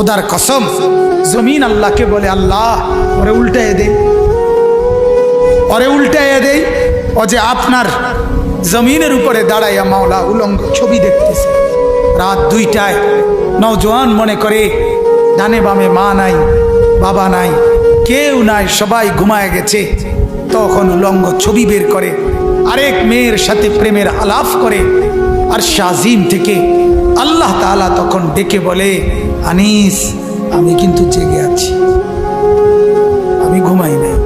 খোদার কসম, জমিন আল্লাহকে বলে, আল্লাহ ওরে উল্টাইয়ে দেই, ওরে উল্টাইয়ে দেই। ও যে আপনার জমিনের উপরে দাঁড়াইয়া মাওলা উলঙ্গ ছবি দেখতেছে। রাত 2টায় নওজোয়ান মনে করে ডানে বামে মা নাই, বাবা নাই, কেউ নাই, সবাই ঘুমায় গেছে। তখন উলঙ্গ ছবি বের করে, আরেক মেয়ের সাথে প্রেমের আলাপ করে। আর শাজিম থেকে আল্লাহ তাআলা তখন ডেকে বলে, আনিস আমি কিন্তু জেগে আছি, আমি ঘুমাই নাই।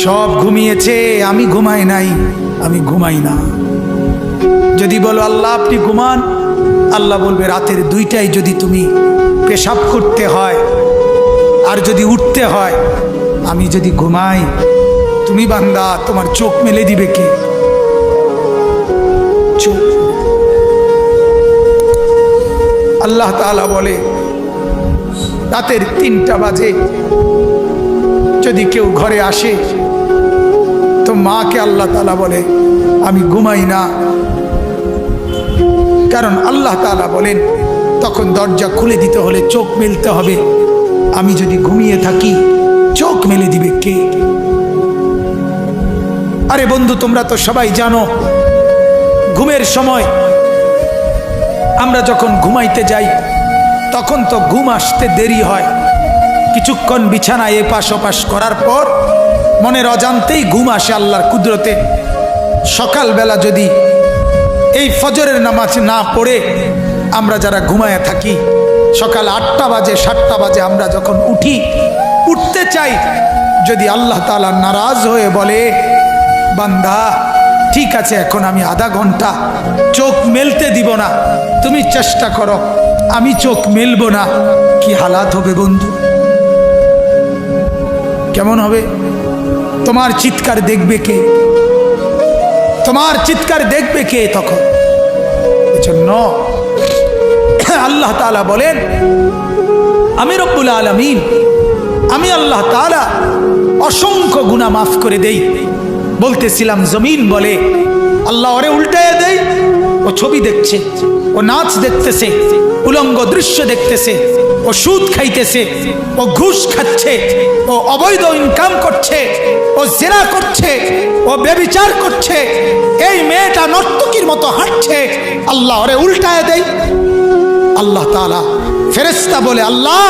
সব ঘুমিয়েছে, আমি ঘুমাই নাই, আমি ঘুমাই না। যদি বলো আল্লাহ আপনি ঘুমান, আল্লাহ বলবে রাতের 2টায় যদি তুমি পেশাব করতে হয় আর যদি উঠতে হয়, আমি যদি ঘুমাই, তুমি বান্দা তোমার চোখ মেলে দিবে কে? চোখ। আল্লাহ তাআলা বলে রাতের 3টা বাজে যদি কেউ ঘরে আসে, তো মাকে আল্লাহ তাআলা বলে আমি ঘুমাই না। কারণ আল্লাহ তাআলা বলেন তখন দরজা খুলে দিতে হলে চোখ মেলতে হবে। আমি যদি ঘুমিয়ে থাকি, চোখ মেলে দিবে কে? আরে বন্ধু, তোমরা তো সবাই জানো, ঘুমের সময় আমরা যখন ঘুমাইতে যাই তখন তো ঘুম আসতে দেরি হয়। কিছুক্ষণ বিছানায় এপাশ ওপাশ করার পর মনের অজান্তেই ঘুম আসে আল্লাহর কুদরতে। সকালবেলা যদি এই ফজরের নামাজ না পড়ে আমরা যারা ঘুমায় থাকি, সকাল 8টা বাজে 7টা বাজে আমরা যখন উঠতে চাই, যদি আল্লাহ তাআলা নারাজ হয়ে বলে বান্দা ঠিক আছে এখন আমি আধা ঘন্টা চোখ মেলতে দিব না, তুমি চেষ্টা করো, আমি চোখ মেলবো না, কি হালাত হবে বন্ধু? কেমন হবে? তোমার চিৎকার দেখবে কে? তোমার চিৎকার দেখবে কে তখন? এজন্য আল্লাহ তাআলা বলেন আমি রব্বুল আলামিন, আমি আল্লাহ তাআলা অসংখ্য গুনাহ মাফ করে দেই। বলতেছিলাম জমিন বলে আল্লাহ ওরে উল্টাইয়া দেই, ও ছবি দেখছে, ও নাচ দেখতেছে, উলঙ্গ দৃশ্য দেখতেছে, ও সুদ খাইতেছে, ও ঘুষ খাচ্ছে, ও অবৈধ ইনকাম করছে, ও জিনা করছে, ও ব্যভিচার করছে, এই মেয়েটা নর্তকীর মতো হাঁটছে, আল্লাহ ওরে উল্টাইয়া দেই। আল্লাহ তাআলা ফেরেশতা বলে আল্লাহ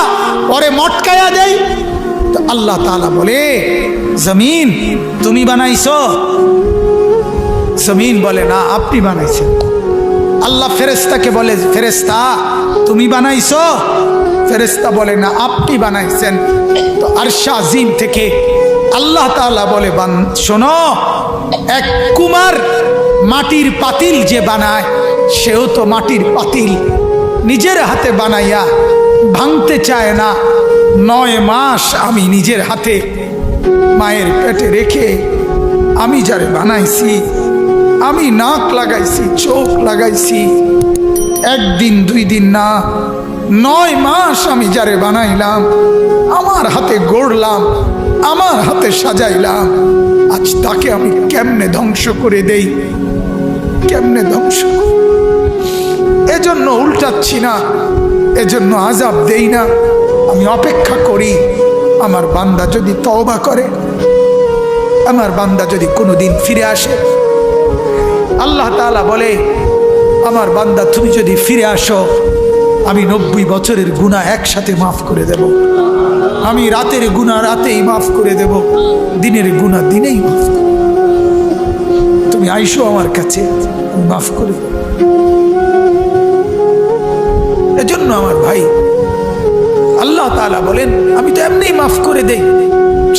ওরে মটকায়া দেই। তো আল্লাহ তাআলা বলে জমিন তুমি বানাইছো? জমিন বলে না আপনি বানাইছেন। আল্লাহ ফেরেশতাকে বলে ফেরেশতা তুমি বানাইছো? ফেরেশতা বলে না আপনি বানাইছেন। তো আরশ আজিম থেকে আল্লাহ তাআলা বলে শোনো, এক কুমার মাটির পাতিল যে বানায়, সেও তো মাটির পাতিল নিজের হাতে বানাইয়া ভাঙতে চায় না। 9 মাস আমি নিজের হাতে মায়ের পেটে রেখে আমি যারে বানাইছি, আমি নাক লাগাইছি, চোখ লাগাইছি, 1 দিন 2 দিন না, 9 মাস আমি যারে বানাইলাম, আমার হাতে গড়লাম, আমার হাতে সাজাইলাম, আজ তাকে আমি কেমনে ধ্বংস করে দেই? কেমনে ধ্বংস? এজন্য উল্টাচ্ছি না, এজন্য আযাব দেই না। আমি অপেক্ষা করি আমার বান্দা যদি তওবা করে, আমার বান্দা যদি কোনোদিন ফিরে আসে। আল্লাহ তাআলা বলে আমার বান্দা তুমি যদি ফিরে আসো, আমি 90 বছরের গুনাহ একসাথে মাফ করে দেব। আমি রাতের গুনাহ রাতেই মাফ করে দেব, দিনের গুনাহ দিনেই মাফ করে দেব। তুমি আইসো আমার কাছে, আমি মাফ করে দেব। এজন্য আমার ভাই আল্লাহ তাআলা বলেন আমি তো এমনিই মাফ করে দেই,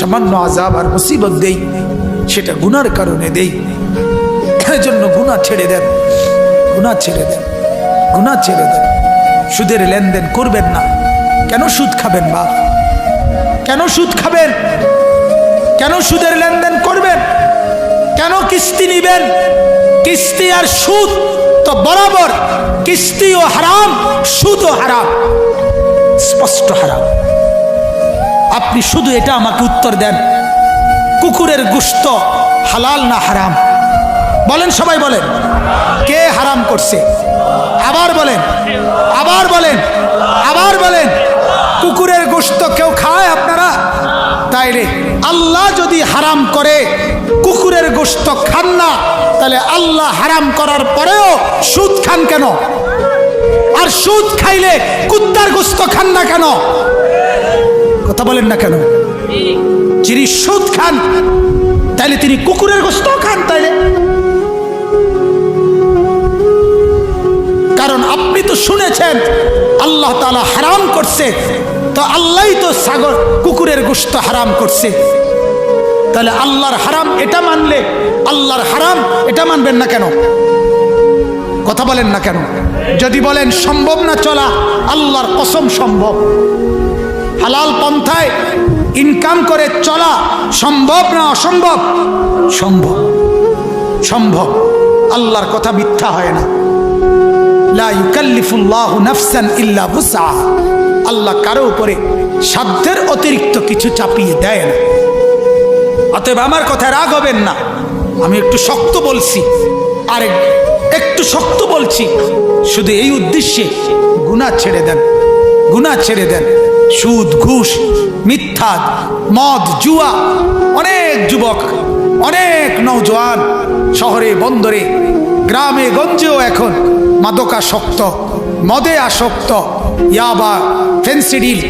সামান্য আযাব আর মুসিবত দেই, সেটা গুনার কারণে দেই। এজন্য গুনাহ ছেড়ে দেন, গুনাহ ছেড়ে দেন, গুনাহ ছেড়ে দেন। সুদের লেনদেন করবেন না। কেন সুদ খাবেন বা? কেন সুদ খাবেন? কেন সুদের লেনদেন করবেন? কেন কিস্তি নিবেন? কিস্তি আর সুদ তো বরাবর, কিস্তিও হারাম, সুদও হারাম, স্পষ্ট হারাম। আপনি শুধু এটা আমাকে উত্তর দেন, কুকুরের গোশত হালাল না হারাম? বলেন, সবাই বলেন, কে হারাম করছে? আবার বলেন, আবার বলেন, গোশত কেউ খায় আপনারা? তাইলে আল্লাহ যদি হারাম করে কুকুরের গোশত খান না, তাহলে আল্লাহ হারাম করার পরেও সুদ খান কেন? আর সুদ খাইলে কুত্তার গোশত খান না কেন? কথা বলেন না কেন? যিনি সুদ খান তাইলে তিনি কুকুরের গোশত খান। তাইলে কারণ আপনি তো শুনেছেন আল্লাহ তাআলা হারাম করছে, তো আল্লাহই তো কুকুরের গোশত হারাম করছে। তাহলে আল্লাহর হারাম এটা মানলে আল্লাহর হারাম এটা মানবেন না কেন? কথা বলেন না কেন? যদি বলেন সম্ভব না চলা, আল্লাহর কসম সম্ভব। হালাল পন্থায় ইনকাম করে চলা সম্ভব না অসম্ভব? সম্ভব, সম্ভব। আল্লাহর কথা মিথ্যা হয় না। লা ইউকাল্লিফুল্লাহু নাফসান ইল্লা বুসআহা। আল্লাহ কারো উপরে সাধ্যের অতিরিক্ত কিছু চাপিয়ে দেয় না। অতএব আমার কথায় রাগ হবেন না, আমি একটু শক্ত বলছি, আর একটু শক্ত বলছি শুধু এই উদ্দেশ্যে, গুনাহ ছেড়ে দেন, গুনাহ ছেড়ে দেন। সুদ, ঘুষ, মিথ্যা, মদ, জুয়া, অনেক যুবক, অনেক নওজোয়ান শহরে বন্দরে গ্রামে গঞ্জেও এখন মাদকাসক্ত, মদে আসক্ত, ইয়াবা, ফেন্সিডিল,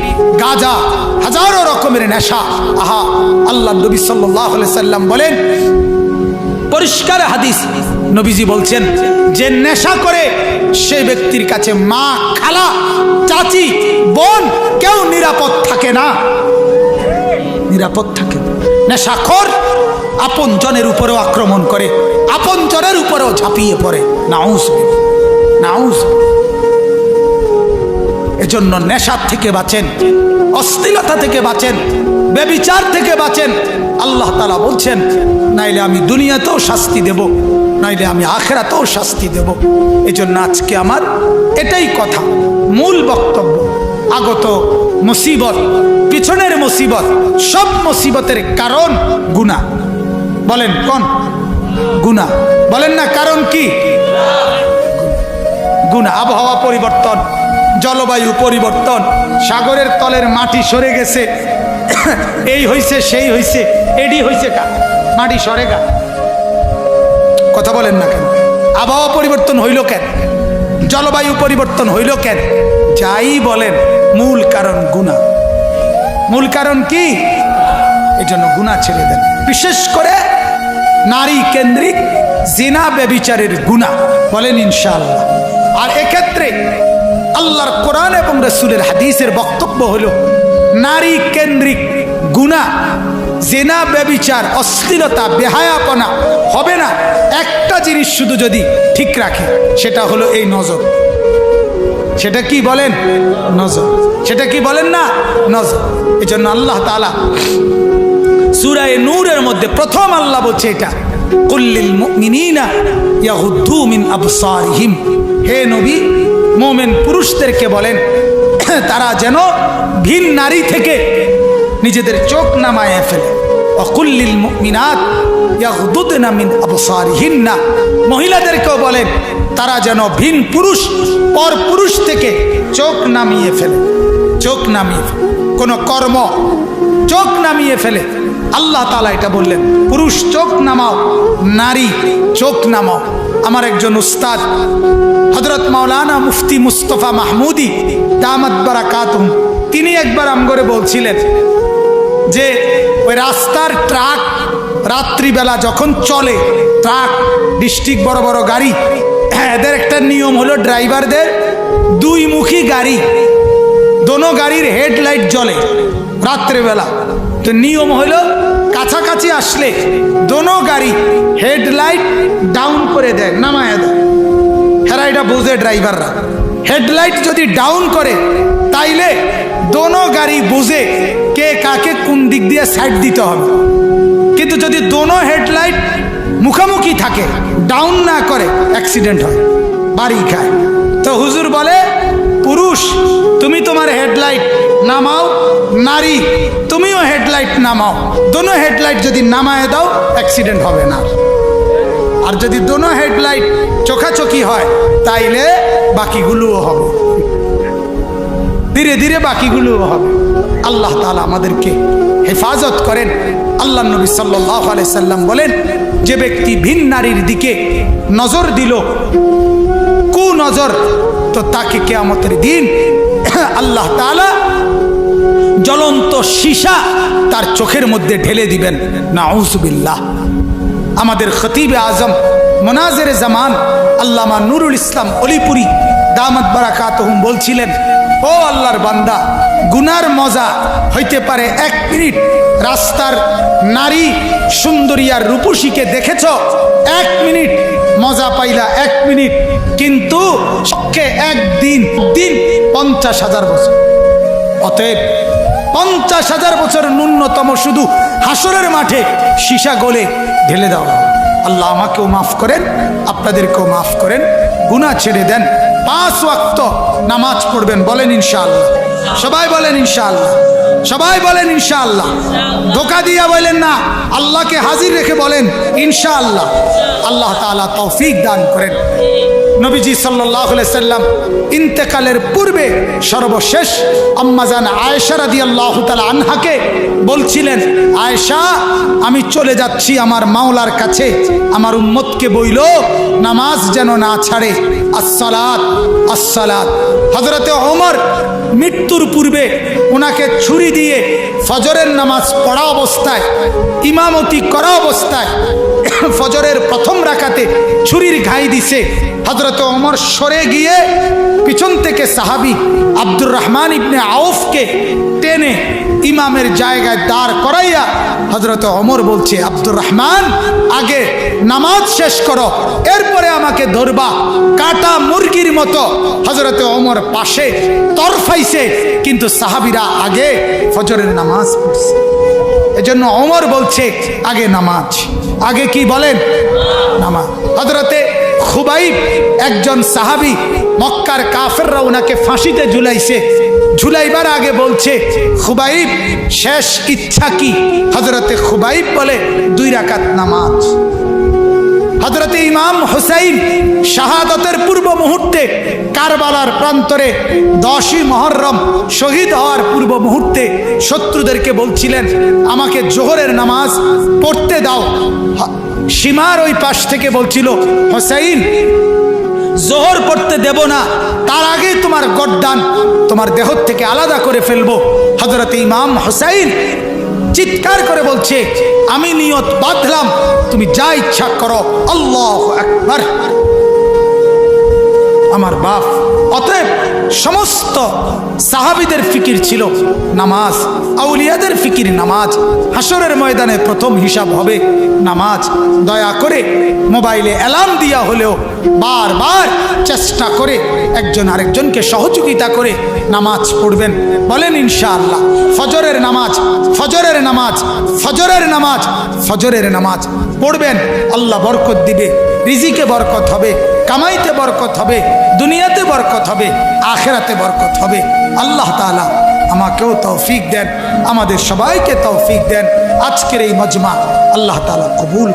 গাঁজা, হাজারো রকমের নেশা। আহা, আল্লাহ নবী সাল্লাল্লাহু আলাইহি সাল্লাম বলেন, পরিষ্কার হাদিস, নবীজি বলছেন যে নেশা করে সে ব্যক্তির কাছে মা, খালা, চাচি, বোন কেউ নিরাপদ থাকে না, নিরাপদ থাকে না। নেশাখোর আপন জনের উপরেও আক্রমণ করে, আপন জনের উপরেও ঝাঁপিয়ে পড়ে। নাউজ নাউজ। এজন্য নেশার থেকে বাঁচেন, অশ্লীলতা থেকে বাঁচেন, ব্যভিচার থেকে বাঁচেন। আল্লাহ তাআলা বলছেন, নাইলে আমি দুনিয়াতেও শাস্তি দেব, নাইলে আমি আখিরাতেও শাস্তি দেব। এজন্য আজকে আমার এটাই কথা, মূল বক্তব্য। আগত মুসিবত, পিছনের মুসিবত, সব মুসিবতের কারণ গুনাহ। বলেন কোন? গুনাহ। বলেন না কারণ কি? গুনাহ। আবহাওয়া পরিবর্তন, জলবায়ু পরিবর্তন, সাগরের তলের মাটি সরে গেছে, এই হইছে সেই হইছে, এডি হইছে কা মাটি সরে গা। কথা বলেন না কেন? আবহাওয়া পরিবর্তন হইল কেন? জলবায়ু পরিবর্তন হইল কেন? যাই বলেন, মূল কারণ গুনাহ। মূল কারণ কি? এই জন্য গুনাহ ছেড়ে দেন। বিশেষ করে নারী কেন্দ্রিক জিনা ব্যভিচারের গুনাহ। বলেন ইনশাআল্লাহ। আর এক্ষেত্রে আল্লাহর কোরআন এবং রাসূলের হাদিসের বক্তব্য হলো, নারী কেন্দ্রিক গুনাহ, জিনা, ব্যভিচার, অশ্লীলতা, বেহায়াপনা হবে না একটা জিনিস শুধু যদি ঠিক রাখে, সেটা হলো এই নজর। সেটা কি বলেন? নজর। সেটা কি বলেন না? নজর। এই জন্য আল্লাহ তাআলা সূরা নূরের মধ্যে প্রথম আল্লাহ বলছে এটা, কুল্লিল মুমিনিনা ইয়াগুদ্দু মিন আবসারিহিম। হে নবী, মুমিন পুরুষদেরকে বলেন তারা যেন ভিন নারী থেকে নিজেদের চোখ নামায় ফেলে। ওয়াকুল্লিল মুমিনাত ইয়াগুদ্দুনা মিন আবসারিহিন্না। মহিলাদেরকেও বলেন তারা যেন ভিন পুরুষ, পর পুরুষ থেকে চোখ নামিয়ে ফেলে। চোখ নামিয়ে ফেলে, কোনো কর্ম চোখ নামিয়ে ফেলে। আল্লাহ তাআলা এটা বললেন, পুরুষ চোখ নামাও, নারী চোখ নামাও। আমার একজন উস্তাদ হযরত মাওলানা মুফতি মুস্তাফা মাহমুদি দামাত বারাকাতুহুম, তিনি একবার আমগরে বলছিলেন যে ওই রাস্তার ট্রাক রাত্রিবেলা যখন চলে, ট্রাক, ডিস্ট্রিক্ট বড় বড় গাড়ি, এদের একটা নিয়ম হলো ড্রাইভারদের দুই মুখী গাড়ি, দোনো গাড়ির হেডলাইট জ্বলে রাত্রেবেলা। তো নিয়ম হলো কাছাকাছি আসলে দোনো গাড়ি হেডলাইট ডাউন করে দেয়, নামায় দেয়। হেরা এটা বোঝে ড্রাইভাররা, হেডলাইট যদি ডাউন করে তাইলে দোনো গাড়ি বুঝে কে কাকে কোন দিক দিয়ে সাইড দিতে হবে। কিন্তু যদি দোনো হেডলাইট মুখামুখি থাকে, ডাউন না করে, অ্যাক্সিডেন্ট হয়, বাড়ি খায়। তো হুজুর বলে, পুরুষ তুমি তোমার হেডলাইট নামাও, নারী তুমিও হেডলাইট নামাও। দোনো হেডলাইট যদি নামায় দাও, অ্যাক্সিডেন্ট হবে না। আর যদি দোনো হেডলাইট চোখাচোখি হয়, তাইলে বাকিগুলোও হবে, ধীরে ধীরে বাকিগুলোও হবে। আল্লাহ তাআলা আমাদেরকে হেফাজত করেন। আল্লাহ নবী সাল্লাল্লাহু আলাইহি সাল্লাম বলেন, যে ব্যক্তি ভিন নারীর দিকে নজর দিল, কুনজর, তো তাকে কিয়ামতের দিন আল্লাহ তাআলা জ্বলন্ত সীসা তার চোখের মধ্যে ঢেলে দিবেন। নাউযুবিল্লাহ। আমাদের খতিবে আজম মুনাজিরে জামান আল্লামা নুরুল ইসলাম অলিপুরি দামাত বারাকাতুহুম বলছিলেন, ও আল্লাহর বান্দা, গুনার মজা হইতে পারে 1 মিনিট। রাস্তার নারী সুন্দরী আর রূপসীকে দেখেছ, 1 মিনিট মজা পাইলা, 1 মিনিট, কিন্তু সবকে একদিন 50,000 বছর। অতএব 50,000 বছর ন্যূনতম শুধু হাসরের মাঠে সীসা গলে ঢেলে দাও। আল্লাহ আমাকেও মাফ করেন, আপনাদেরকেও মাফ করেন, গুনাহ ছেড়ে দেন। 5 ওয়াক্ত নামাজ পড়বেন, বলেন ইনশাআল্লাহ। সবাই বলেন ইনশাআল্লাহ, সবাই বলেন ইনশাআল্লাহ। ধোঁকা দিয়া বলেন না, আল্লাহকে হাজির রেখে বলেন ইনশাআল্লাহ। আল্লাহ তাআলা তৌফিক দান করেন। নবীজি সাল্লাল্লাহু আলাইহি সাল্লাম ইন্তেকালের পূর্বে সর্বশেষ আম্মাজান আয়েশা রাদিয়াল্লাহু তাআলা আনহাকে বলছিলেন, আয়েশা, আমি চলে যাচ্ছি আমার মাওলার কাছে, আমার উম্মতকে বইল নামাজ যেন না ছাড়ে। আসসালাত আসসালাত। হযরতে ওমর মৃত্যুর পূর্বে ওনাকে ছুরি দিয়ে ফজরের নামাজ পড়া অবস্থায়, ইমামতি করা অবস্থায় ফজরের প্রথম রাকাতে ছুরির ঘাই দিছে। হযরত ওমর সরে গিয়ে পিছন থেকে সাহাবী আব্দুর রহমান ইবনে আউফকে টেনে ইমামের জায়গায় দাঁড় করাইয়া হযরত ওমর বলছে, আব্দুর রহমান, আগে নামাজ শেষ করো, এরপরে আমাকে ধরবা। কাটা মুরগির মতো হযরত ওমর পাশে তরফাইছে, কিন্তু সাহাবীরা আগে ফজরের নামাজ পড়ছে। এজন্য ওমর বলছে আগে নামাজ। আগে কি বলেন? নামাজ। হযরতে খুবাইব একজন সাহাবী, মক্কার কাফেররা ওনাকে ফাঁসিতে ঝুলাইছে, ঝুলাইবার আগে বলছে, খুবাইব শেষ ইচ্ছা কি? হযরতে খুবাইব বলে 2 রাকাত নামাজ। হযরতে ইমাম হুসাইন শাহাদাতের পূর্ব মুহূর্তে কারবালার প্রান্তরে 10ই মুহররম শহীদ হওয়ার পূর্ব মুহূর্তে শত্রুদেরকে বলছিলেন, আমাকে জোহরের নামাজ পড়তে দাও। সীমার ওই পাশ থেকে বলছিল, হুসাইন, জোহর পড়তে দেব না, তার আগে তোমার গর্দান তোমার দেহ থেকে আলাদা করে ফেলবো। হযরতে ইমাম হুসাইন চিৎকার করে বলছে, আমি নিয়ত বাঁধলাম, তুমি যা ইচ্ছা করো। আল্লাহু আকবার। আমার বাপ। অতএব সমস্ত সাহাবীদের ফিকির ছিল নামাজ, আউলিয়াদের ফিকির নামাজ। হাসরের ময়দানে প্রথম হিসাব হবে নামাজ। দয়া করে মোবাইলে অ্যালার্ম দিয়া হলেও বারবার চেষ্টা করে একজন আরেকজনকে সহযোগিতা করে নামাজ পড়বেন, বলেন ইনশাআল্লাহ। ফজরের নামাজ, ফজরের নামাজ, ফজরের নামাজ, ফজরের নামাজ পড়বেন, আল্লাহ বরকত দিবে, রিজিকে বরকত হবে, কামাইতে বরকত হবে, দুনিয়াতে বরকত হবে, আখিরাতে বরকত হবে। আল্লাহ তাআলা আমাকেও তৌফিক দেন, আমাদের সবাইকে তৌফিক দেন। আজকের এই মজমা আল্লাহ তাআলা কবুল